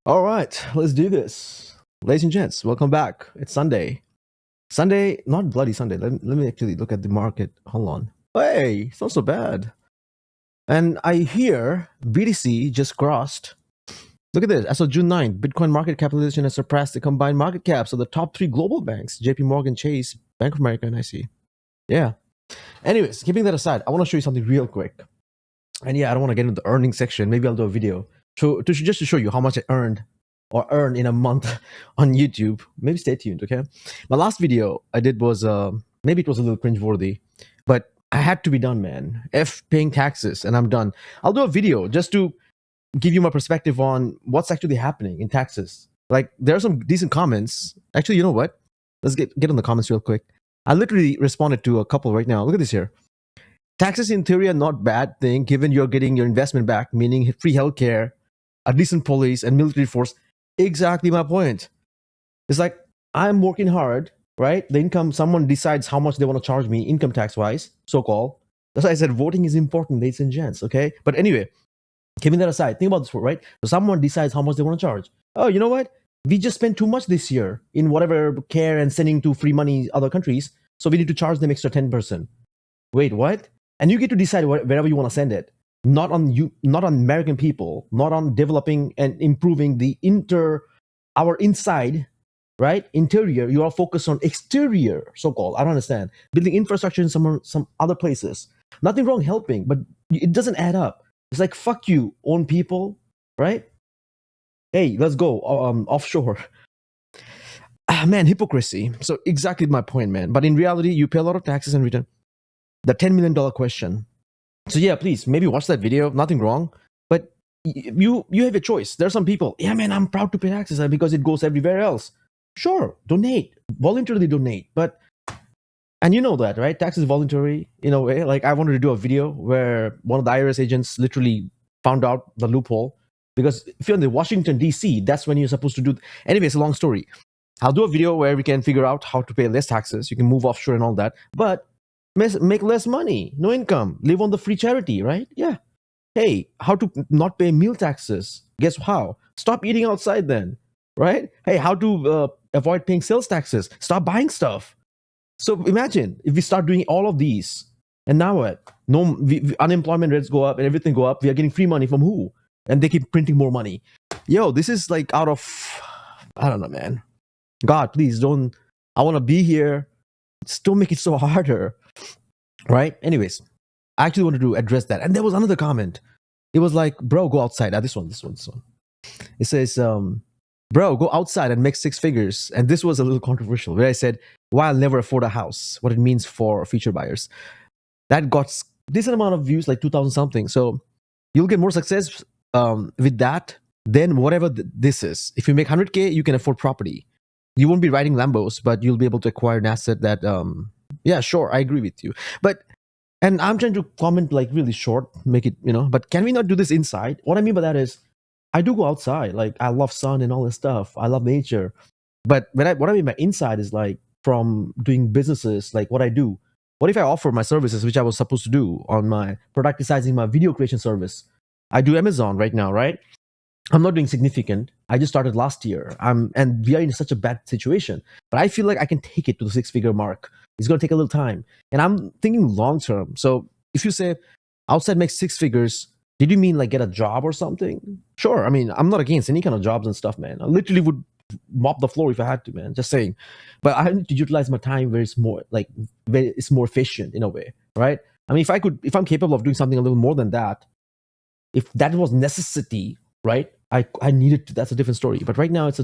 All right, let's do this. Ladies and gents, welcome back. It's Sunday. Sunday, not bloody Sunday. Let me actually look at the market. Hold on. Hey, it's not so bad. And I hear BTC just crossed. Look at this. As of June 9th, Bitcoin market capitalization has surpassed the combined market caps of the top three global banks JP Morgan, Chase, Bank of America, and IC. Yeah. Anyways, keeping that aside, I want to show you something real quick. And yeah, I don't want to get into the earnings section. Maybe I'll do a video just to show you how much I earned or earn in a month on YouTube. Maybe stay tuned, okay? My last video I did was maybe it was a little cringeworthy, but I had to be done, man. F paying taxes, and I'm done. I'll do a video just to give you my perspective on what's actually happening in taxes. Like there are some decent comments. Actually, you know what? Let's get on the comments real quick. I literally responded to a couple right now. Look at this here. Taxes in theory are not bad thing given you're getting your investment back, meaning free healthcare, a decent police, and military force. Exactly my point. It's like I'm working hard, right? The income, someone decides how much they want to charge me income tax wise, so called. That's why I said voting is important, ladies and gents, okay? But anyway, keeping that aside, think about this, right? So someone decides how much they want to charge. Oh, you know what? We just spent too much this year in whatever care and sending to free money other countries, so we need to charge them extra 10%. Wait, what? And you get to decide wherever you want to send it. Not on you, not on American people, not on developing and improving our inside, right? Interior. You are focused on exterior, so-called. I don't understand. Building infrastructure in some other places. Nothing wrong helping, but it doesn't add up. It's like fuck you, own people, right? Hey, let's go offshore. Man, hypocrisy. So exactly my point, man. But in reality, you pay a lot of taxes and return. The $10 million question. So yeah, please maybe watch that video. Nothing wrong, but you have a choice. There are some people. Yeah, man, I'm proud to pay taxes because it goes everywhere else. Sure, donate, voluntarily donate. But and you know that, right? Tax is voluntary in a way. Like I wanted to do a video where one of the IRS agents literally found out the loophole because if you're in the Washington D.C., that's when you're supposed to do. Anyway, it's a long story. I'll do a video where we can figure out how to pay less taxes. You can move offshore and all that, but make less money, no income, live on the free charity, right? Yeah. Hey, how to not pay meal taxes? Guess how? Stop eating outside then, right? Hey, how to avoid paying sales taxes? Stop buying stuff. So imagine if we start doing all of these, and now what? No, unemployment rates go up and everything go up. We are getting free money from who? And they keep printing more money. Yo, this is like out of, I don't know, man. God, please don't. I want to be here. Just don't make it so harder. Right? Anyways, I actually wanted to address that. And there was another comment. It was like, bro, go outside. This one. It says, bro, go outside and make six figures. And this was a little controversial, where I said, why I'll never afford a house, what it means for future buyers. That got decent amount of views, like 2,000 something. So you'll get more success with that than whatever this is. If you make 100K, you can afford property. You won't be riding Lambos, but you'll be able to acquire an asset that, yeah, sure, I agree with you. But, and I'm trying to comment like really short, make it, but can we not do this inside? What I mean by that is, I do go outside. Like, I love sun and all this stuff. I love nature. But what I mean by inside is like from doing businesses, like what I do. What if I offer my services, which I was supposed to do on my productizing my video creation service? I do Amazon right now, right? I'm not doing significant. I just started last year. And we are in such a bad situation. But I feel like I can take it to the 6-figure mark. It's going to take a little time. And I'm thinking long term. So if you say outside makes 6 figures, did you mean like get a job or something? Sure. I mean, I'm not against any kind of jobs and stuff, man. I literally would mop the floor if I had to, man. Just saying. But I need to utilize my time where it's more efficient in a way, right? I mean, if I'm capable of doing something a little more than that, if that was necessity, right? I needed to, that's a different story. But right now it's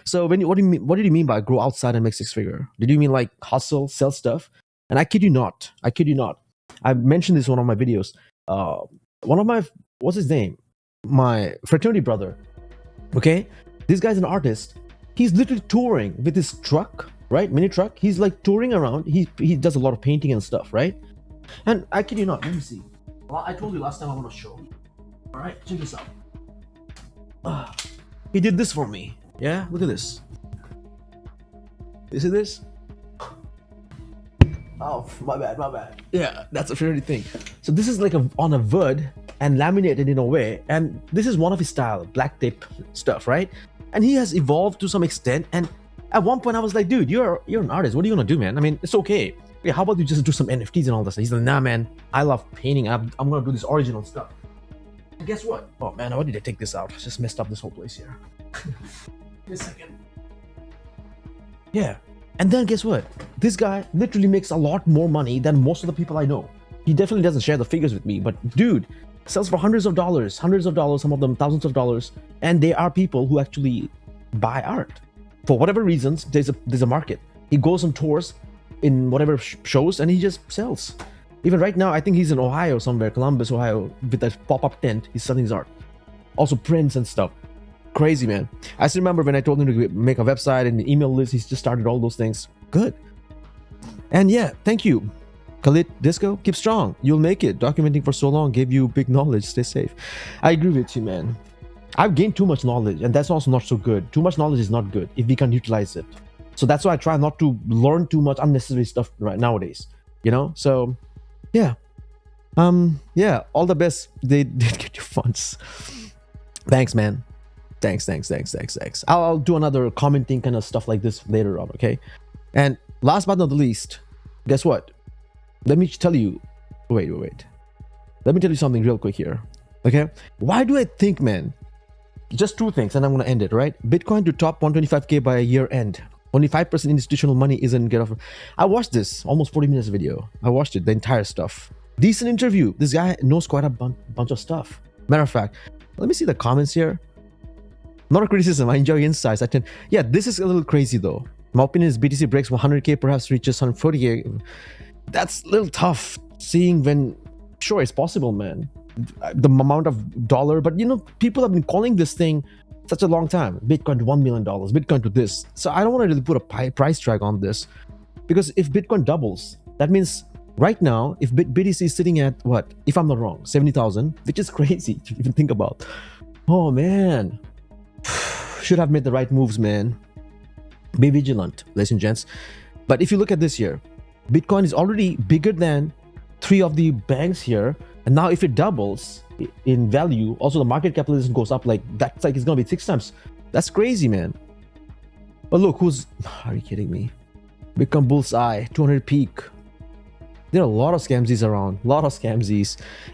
so what did you mean by grow outside and make 6 figure? Did you mean like hustle, sell stuff? And I kid you not. I mentioned this in one of my videos. One of my, what's his name? My fraternity brother. Okay? This guy's an artist. He's literally touring with his truck, right? Mini truck. He's like touring around. He does a lot of painting and stuff, right? And I kid you not, let me see. Well, I told you last time I want to show. All right, check this out. He did this for me. Yeah, look at this. You see this? Oh, my bad. Yeah, that's a fraternity thing. So this is like on a wood, and laminated in a way. And this is one of his style, black tape stuff, right? And he has evolved to some extent. And at one point I was like, dude, you're an artist. What are you gonna do, man? I mean, it's okay. Yeah, how about you just do some NFTs and all this? He's like, nah, man, I love painting. I'm gonna do this original stuff. And guess what? Oh man, why did I take this out? I just messed up this whole place here. Wait a second. Yeah. And then guess what? This guy literally makes a lot more money than most of the people I know. He definitely doesn't share the figures with me, but dude, sells for hundreds of dollars, some of them thousands of dollars. And there are people who actually buy art. For whatever reasons, there's a market. He goes on tours in whatever shows and he just sells. Even right now, I think he's in Ohio somewhere, Columbus, Ohio, with a pop-up tent. He's selling his art. Also prints and stuff. Crazy, man. I still remember when I told him to make a website and an email list. He's just started all those things. Good. And yeah, thank you. Khalid Disco, keep strong. You'll make it. Documenting for so long gave you big knowledge. Stay safe. I agree with you, man. I've gained too much knowledge, and that's also not so good. Too much knowledge is not good if we can't utilize it. So that's why I try not to learn too much unnecessary stuff right nowadays. You know? So yeah. Yeah, all the best. They did get your funds. Thanks, man. Thanks. I'll do another commenting kind of stuff like this later on, okay? And last but not the least, guess what? Let me tell you, wait. Let me tell you something real quick here, okay? Why do I think, man, just two things and I'm gonna end it, right? Bitcoin to top 125K by year end. Only 5% institutional money isn't get off. I watched this, almost 40 minutes video. I watched it, the entire stuff. Decent interview. This guy knows quite a bunch of stuff. Matter of fact, let me see the comments here. Not a criticism, I enjoy insights. Yeah, this is a little crazy though. My opinion is BTC breaks 100K, perhaps reaches 140K. That's a little tough seeing when, sure, it's possible, man. The amount of dollar, but you know, people have been calling this thing such a long time. Bitcoin to $1 million, Bitcoin to this. So I don't want to really put a price tag on this, because if Bitcoin doubles, that means right now, if BTC is sitting at what, if I'm not wrong, 70,000, which is crazy to even think about. Oh man. Should have made the right moves, man. Be vigilant, ladies and gents. But if you look at this here, Bitcoin is already bigger than 3 of the banks here. And now if it doubles in value, also the market capitalization goes up like that's like it's gonna be 6 times. That's crazy, man. But look, are you kidding me? Bitcoin bullseye, 200 peak. There are a lot of scamsies around,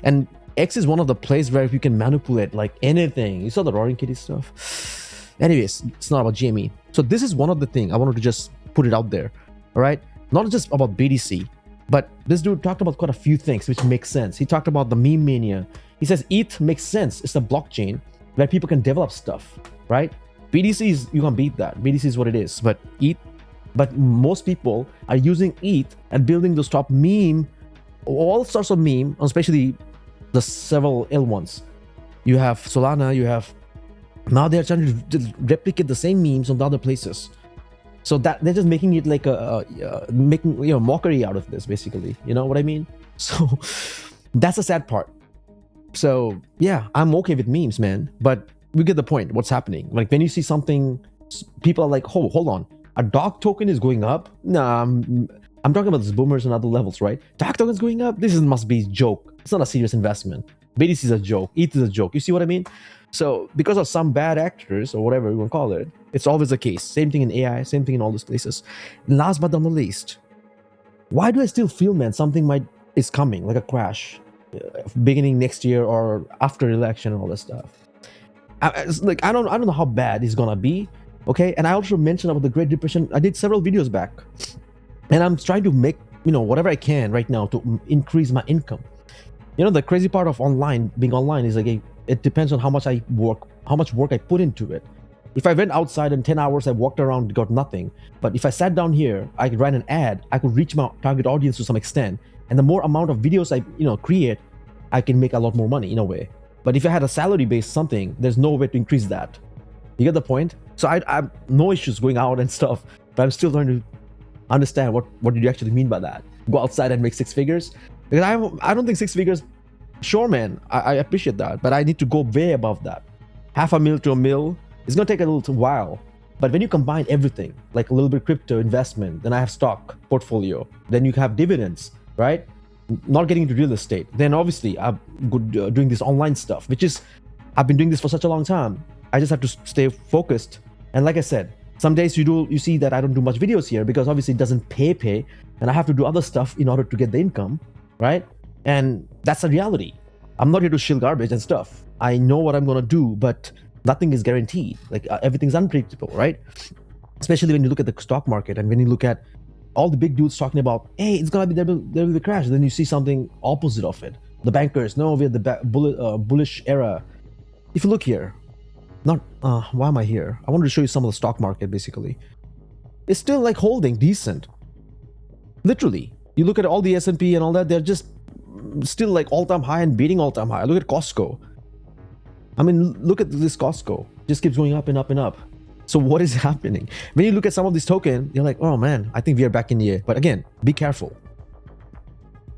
and X is one of the places where you can manipulate like anything. You saw the Roaring Kitty stuff. Anyways, it's not about GME. So this is one of the things I wanted to just put it out there. All right, not just about BTC, but this dude talked about quite a few things which make sense. He talked about the meme mania. He says ETH makes sense. It's a blockchain where people can develop stuff, right? BTC is, you can't beat that. BTC is what it is. But most people are using ETH and building those top meme, all sorts of meme, especially the several L ones. You have Solana, now they're trying to replicate the same memes on the other places. So that they're just making it like making mockery out of this, basically. You know what I mean? So that's the sad part. So yeah, I'm okay with memes, man. But we get the point. What's happening? Like when you see something, people are like, "Oh, hold on, a dog token is going up." Nah, I'm talking about these boomers and other levels, right? Dog token's going up. This must be a joke. It's not a serious investment. BTC is a joke. ETH is a joke. You see what I mean? So because of some bad actors or whatever you want to call it, it's always the case. Same thing in AI, same thing in all these places. And last but not the least, why do I still feel, man, something is coming, like a crash, beginning next year or after election and all this stuff? It's like I don't know how bad it's gonna be, okay? And I also mentioned about the Great Depression. I did several videos back, and I'm trying to make whatever I can right now to increase my income. The crazy part of being online is like it depends on how much work I put into it. If I went outside in 10 hours, I walked around, got nothing. But if I sat down here, I could write an ad, I could reach my target audience to some extent. And the more amount of videos I create, I can make a lot more money in a way. But if I had a salary-based something, there's no way to increase that. You get the point? So I have no issues going out and stuff, but I'm still trying to understand what did you actually mean by that? Go outside and make 6 figures? Because I don't think 6 figures, sure, man, I appreciate that, but I need to go way above that. $500,000 to $1 million, it's gonna take a little while. But when you combine everything, like a little bit crypto investment, then I have stock portfolio, then you have dividends, right? not getting into real estate. Then obviously I'm good doing this online stuff, which is I've been doing this for such a long time. I just have to stay focused. And like I said, some days you see that I don't do much videos here because obviously it doesn't pay, and I have to do other stuff in order to get the income, right? And that's a reality. I'm not here to shill garbage and stuff. I know what I'm gonna do, but nothing is guaranteed. Like everything's unpredictable, right? Especially when you look at the stock market and when you look at all the big dudes talking about, hey, it's gonna be there will be a crash. Then you see something opposite of it. The bankers, no, we're the bullish era. If you look here, why am I here? I wanted to show you some of the stock market. Basically, it's still like holding decent. Literally, you look at all the S&P and all that, they're just still like all-time high and beating all-time high. Look at Costco. I mean, look at this Costco. Just keeps going up and up and up. So what is happening? When you look at some of these tokens, you're like, oh man, I think we are back in the air. But again, be careful.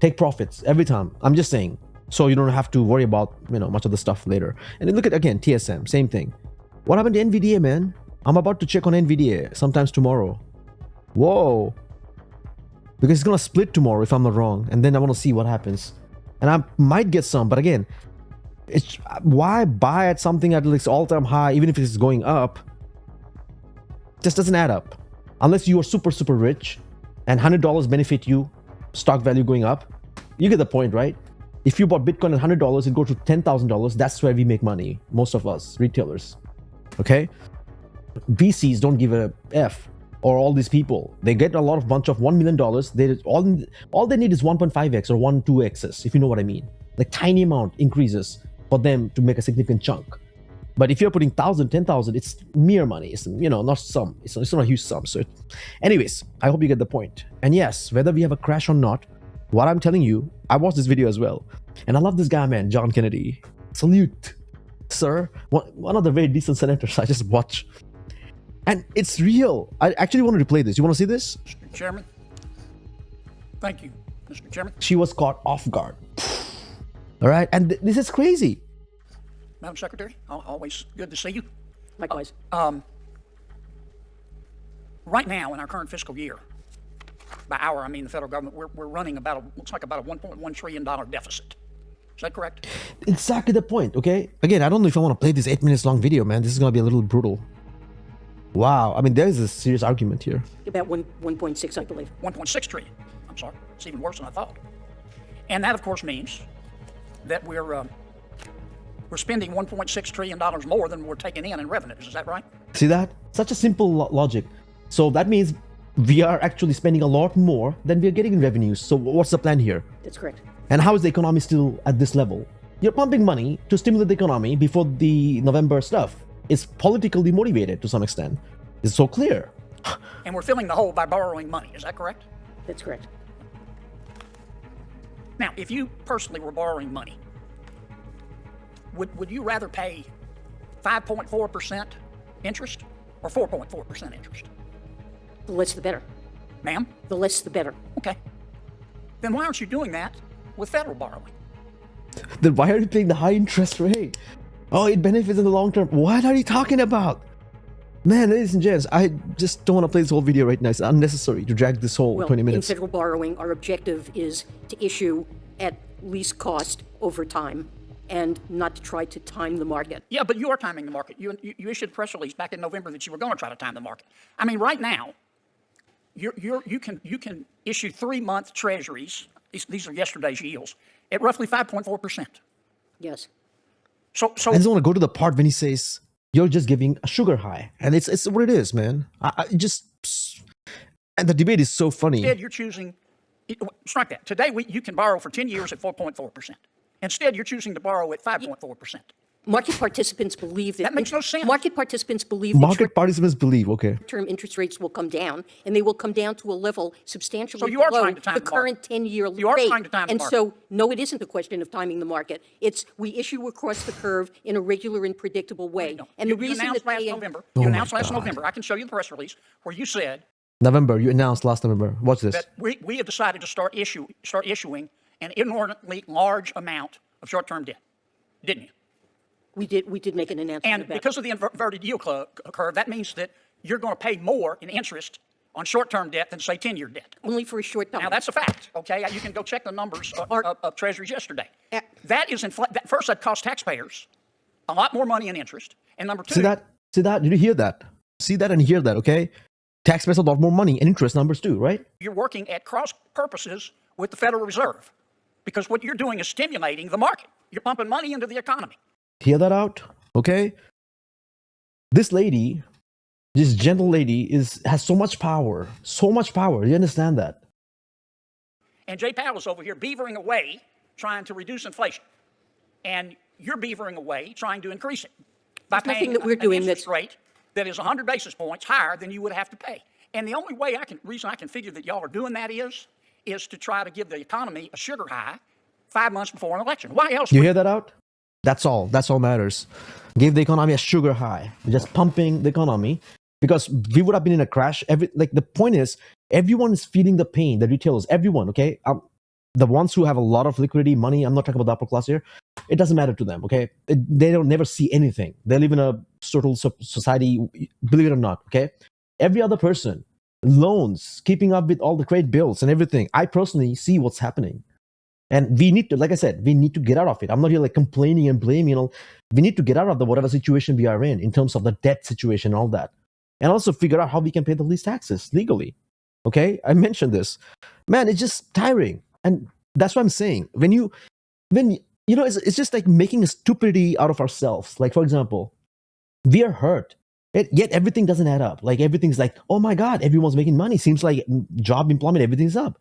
Take profits every time. I'm just saying. So you don't have to worry about, much of the stuff later. And then look at, again, TSM, same thing. What happened to NVIDIA, man? I'm about to check on NVIDIA sometimes tomorrow. Whoa. Because it's going to split tomorrow if I'm not wrong. And then I want to see what happens. And I might get some, but again, why buy at something at its all-time high, even if it's going up? Just doesn't add up. Unless you are super, super rich and $100 benefit you, stock value going up. You get the point, right? If you bought Bitcoin at $100, it go to $10,000. That's where we make money. Most of us, retailers. Okay? VCs don't give a F, or all these people. They get a lot of bunch of $1 million. All they need is 1.5x or 1.2x's, if you know what I mean. Like tiny amount increases for them to make a significant chunk. But if you're putting 1,000, 10,000, it's mere money. It's, not some. It's not a huge sum. So, anyways, I hope you get the point. And yes, whether we have a crash or not, what I'm telling you, I watched this video as well. And I love this guy, man, John Kennedy. Salute, sir. One of the very decent senators I just watched. And it's real. I actually wanted to play this. You want to see this? Mr. Chairman. Thank you, Mr. Chairman. She was caught off guard. All right. And this is crazy. Madam Secretary, always good to see you. Likewise. Right now, in our current fiscal year, by our, I mean the federal government, we're running looks like about a $1.1 trillion deficit. Is that correct? Exactly the point, okay? Again, I don't know if I want to play this 8 minutes long video, man. This is going to be a little brutal. Wow. I mean, there is a serious argument here. About 1.6, I believe. 1.6 trillion. I'm sorry. It's even worse than I thought. And that, of course, means that we're spending $1.6 trillion more than we're taking in revenues. Is that right? See that? Such a simple logic. So that means we are actually spending a lot more than we are getting in revenues. So what's the plan here? That's correct. And how is the economy still at this level? You're pumping money to stimulate the economy before the November stuff. It's politically motivated to some extent. It's so clear. And we're filling the hole by borrowing money. Is that correct? That's correct. Now, if you personally were borrowing money, would you rather pay 5.4% interest or 4.4% interest? The less the better. Ma'am? The less the better. Okay. Then why aren't you doing that with federal borrowing? Then why are you paying the high interest rate? Oh, it benefits in the long term. What are you talking about? Man, ladies and gents, I just don't want to play this whole video right now. It's unnecessary to drag this whole 20 minutes. In federal borrowing, our objective is to issue at least cost over time and not to try to time the market. Yeah, but you are timing the market. You issued a press release back in November that you were going to try to time the market. I mean, right now, you can issue 3-month treasuries. These are yesterday's yields at roughly 5.4%. Yes. So I just want to go to the part when he says you're just giving a sugar high, and it's what it is, man. And the debate is so funny. Instead, you're choosing. Strike that. Today, you can borrow for 10 years at 4.4%. Instead, you're choosing to borrow at 5.4%. Market participants believe that. That makes no sense. Market participants believe okay. Term interest rates will come down, and they will come down to a level substantially below the current 10-year rate. You are trying to time the market. And so, no, it isn't a question of timing the market. It's we issue across the curve in a regular and predictable way. No. And you the reason announced that last November. You announced last November. I can show you the press release where you said. November. You announced last November. What's this? That we have decided to start issuing an inordinately large amount of short-term debt, didn't you? We did make an announcement. And because of the inverted yield curve, that means that you're going to pay more in interest on short-term debt than, say, 10-year debt. Only for a short time. Now, that's a fact, okay? You can go check the numbers of Treasuries yesterday. That is, first, that cost taxpayers a lot more money in interest. And number two... See that? Did you hear that? See that and hear that, okay? Taxpayers a lot more money and interest numbers too, right? You're working at cross purposes with the Federal Reserve because what you're doing is stimulating the market. You're pumping money into the economy. Hear that out, okay? This lady, this gentle lady, has so much power. So much power. You understand that? And Jay Powell's over here beavering away, trying to reduce inflation. And you're beavering away, trying to increase it by paying an interest rate that is 100 basis points higher than you would have to pay. And the only way reason I can figure that y'all are doing that is to try to give the economy a sugar high 5 months before an election. Why else? You hear that out? That's all. That's all matters. Give the economy a sugar high. Just pumping the economy because we would have been in a crash. The point is, everyone is feeling the pain. The retailers, everyone. Okay, the ones who have a lot of liquidity, money. I'm not talking about the upper class here. It doesn't matter to them. Okay, they don't never see anything. They live in a total society. Believe it or not. Okay, every other person, loans, keeping up with all the credit bills and everything. I personally see what's happening. And we need to, like I said, we need to get out of it. I'm not here like complaining and blaming. We need to get out of the whatever situation we are in terms of the debt situation and all that. And also figure out how we can pay the least taxes legally. Okay? I mentioned this. Man, it's just tiring. And that's what I'm saying. It's just like making a stupidity out of ourselves. Like, for example, we are hurt. Yet everything doesn't add up. Like everything's like, oh my God, everyone's making money. Seems like job employment, everything's up.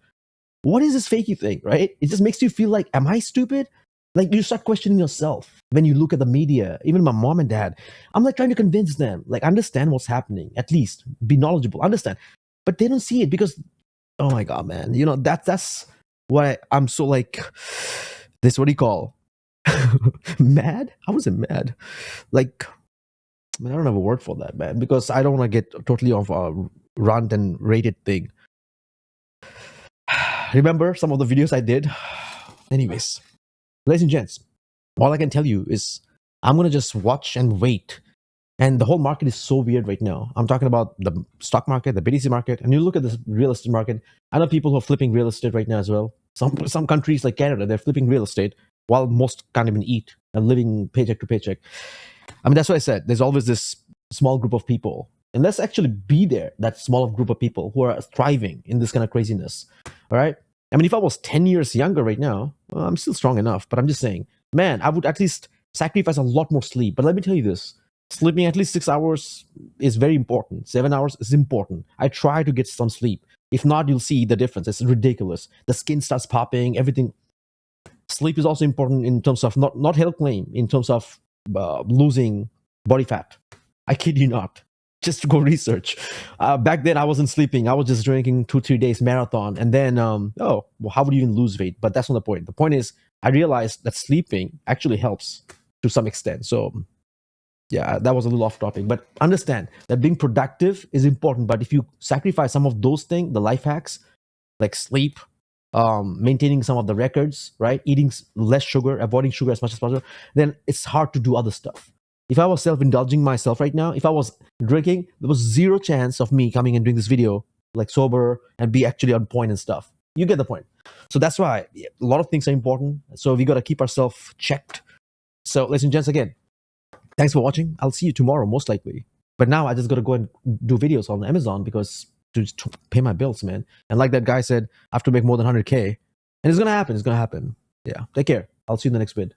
What is this fakey thing, right? It just makes you feel like, am I stupid? Like you start questioning yourself when you look at the media, even my mom and dad. I'm like trying to convince them, like understand what's happening, at least be knowledgeable, understand. But they don't see it because, oh my God, man, that's why I'm so like, this, what do you call? Mad? I wasn't mad. Like, I don't have a word for that, man, because I don't want to get totally off a rant and rated thing. Remember some of the videos I did? Anyways, ladies and gents, all I can tell you is I'm going to just watch and wait. And the whole market is so weird right now. I'm talking about the stock market, the BTC market, and you look at the real estate market. I know people who are flipping real estate right now as well. Some countries like Canada, they're flipping real estate while most can't even eat and living paycheck to paycheck. I mean, that's what I said. There's always this small group of people. And let's actually be there, that small group of people who are thriving in this kind of craziness. All right? I mean, if I was 10 years younger right now, well, I'm still strong enough. But I'm just saying, man, I would at least sacrifice a lot more sleep. But let me tell you this. Sleeping at least 6 hours is very important. 7 hours is important. I try to get some sleep. If not, you'll see the difference. It's ridiculous. The skin starts popping, everything. Sleep is also important in terms of, not health claim, in terms of losing body fat. I kid you not. Just go research. Back then, I wasn't sleeping. I was just drinking 2-3 days marathon. And then, well, how would you even lose weight? But that's not the point. The point is, I realized that sleeping actually helps to some extent. So, yeah, that was a little off topic. But understand that being productive is important. But if you sacrifice some of those things, the life hacks, like sleep, maintaining some of the records, right? Eating less sugar, avoiding sugar as much as possible, then it's hard to do other stuff. If I was self-indulging myself right now, if I was drinking, there was zero chance of me coming and doing this video like sober and be actually on point and stuff. You get the point. So that's why a lot of things are important. So we got to keep ourselves checked. So ladies and gents, again, thanks for watching. I'll see you tomorrow, most likely. But now I just got to go and do videos on Amazon because to pay my bills, man. And like that guy said, I have to make more than 100K. And it's going to happen. It's going to happen. Yeah. Take care. I'll see you in the next vid.